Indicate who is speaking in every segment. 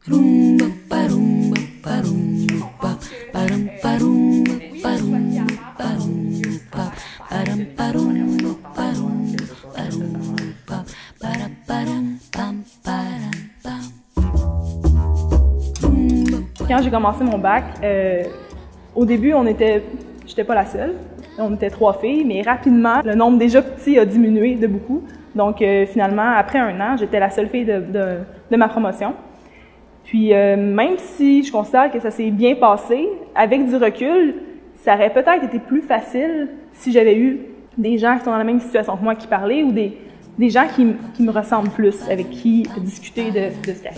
Speaker 1: Quand j'ai commencé mon bac, au début, j'étais pas la seule. On était 3 filles, mais rapidement, le nombre déjà petit a diminué de beaucoup. Donc finalement, après 1 an, j'étais la seule fille de ma promotion. Puis même si je considère que ça s'est bien passé, avec du recul, ça aurait peut-être été plus facile si j'avais eu des gens qui sont dans la même situation que moi qui parlaient ou des gens qui me ressemblent plus, avec qui discuter de ce cas.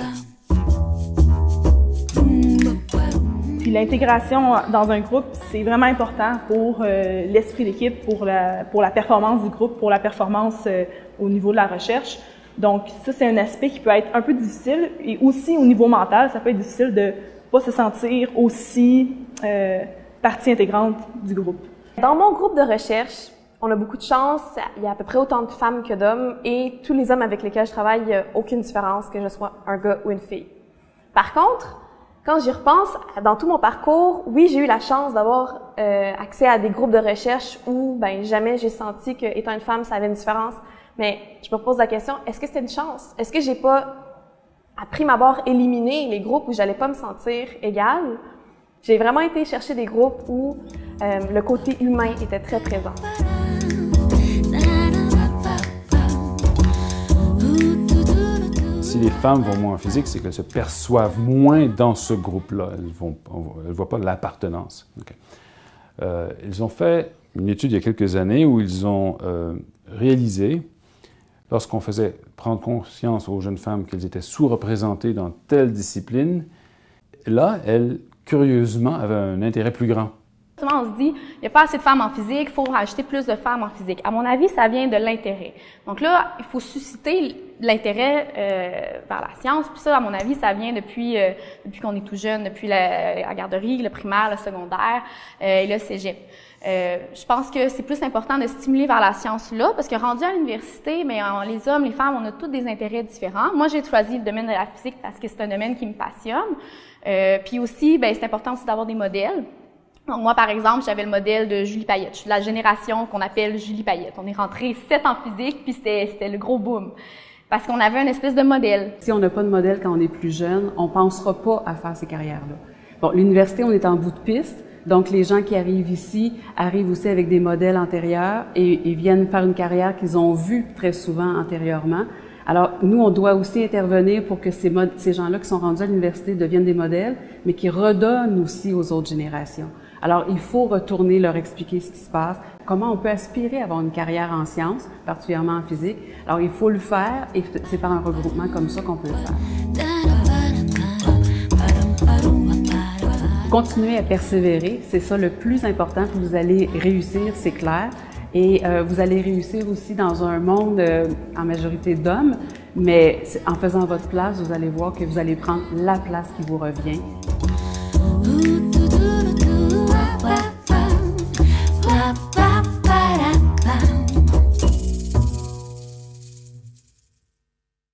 Speaker 1: Puis l'intégration dans un groupe, c'est vraiment important pour l'esprit d'équipe, pour la performance du groupe, pour la performance au niveau de la recherche. Donc ça, c'est un aspect qui peut être un peu difficile et aussi au niveau mental, ça peut être difficile de ne pas se sentir aussi partie intégrante du groupe.
Speaker 2: Dans mon groupe de recherche, on a beaucoup de chance, il y a à peu près autant de femmes que d'hommes et tous les hommes avec lesquels je travaille, il n'y a aucune différence que je sois un gars ou une fille. Par contre, quand j'y repense, dans tout mon parcours, oui, j'ai eu la chance d'avoir accès à des groupes de recherche où jamais j'ai senti qu'étant une femme, ça avait une différence. Mais je me pose la question, est-ce que c'était une chance? Est-ce que j'ai pas, à prime abord, éliminé les groupes où j'allais pas me sentir égale? J'ai vraiment été chercher des groupes où le côté humain était très présent.
Speaker 3: Si les femmes vont moins en physique, c'est qu'elles se perçoivent moins dans ce groupe-là. Elles ne voient pas l'appartenance. Okay. Ils ont fait une étude il y a quelques années où ils ont réalisé, lorsqu'on faisait prendre conscience aux jeunes femmes qu'elles étaient sous-représentées dans telle discipline, là, elles, curieusement, avaient un intérêt plus grand.
Speaker 4: Souvent, on se dit, il n'y a pas assez de femmes en physique, il faut rajouter plus de femmes en physique. À mon avis, ça vient de l'intérêt. Donc là, il faut susciter l'intérêt vers la science. Puis ça, à mon avis, ça vient depuis qu'on est tout jeune, depuis la garderie, le primaire, le secondaire et le cégep. Je pense que c'est plus important de stimuler vers la science là, parce que rendu à l'université, mais les hommes, les femmes, on a tous des intérêts différents. Moi, j'ai choisi le domaine de la physique parce que c'est un domaine qui me passionne. Puis aussi, c'est important aussi d'avoir des modèles. Donc moi, par exemple, j'avais le modèle de Julie Payette. Je suis de la génération qu'on appelle Julie Payette. On est rentré 7 en physique, puis c'était le gros boom. Parce qu'on avait une espèce de modèle.
Speaker 5: Si on n'a pas de modèle quand on est plus jeune, on pensera pas à faire ces carrières-là. Bon, l'université, on est en bout de piste. Donc, les gens qui arrivent ici arrivent aussi avec des modèles antérieurs et viennent faire une carrière qu'ils ont vue très souvent antérieurement. Alors, nous, on doit aussi intervenir pour que ces gens-là qui sont rendus à l'université deviennent des modèles, mais qui redonnent aussi aux autres générations. Alors, il faut retourner leur expliquer ce qui se passe, comment on peut aspirer à avoir une carrière en sciences, particulièrement en physique. Alors, il faut le faire et c'est par un regroupement comme ça qu'on peut le faire. Continuez à persévérer, c'est ça le plus important, que vous allez réussir, c'est clair. Et vous allez réussir aussi dans un monde en majorité d'hommes, mais en faisant votre place, vous allez voir que vous allez prendre la place qui vous revient.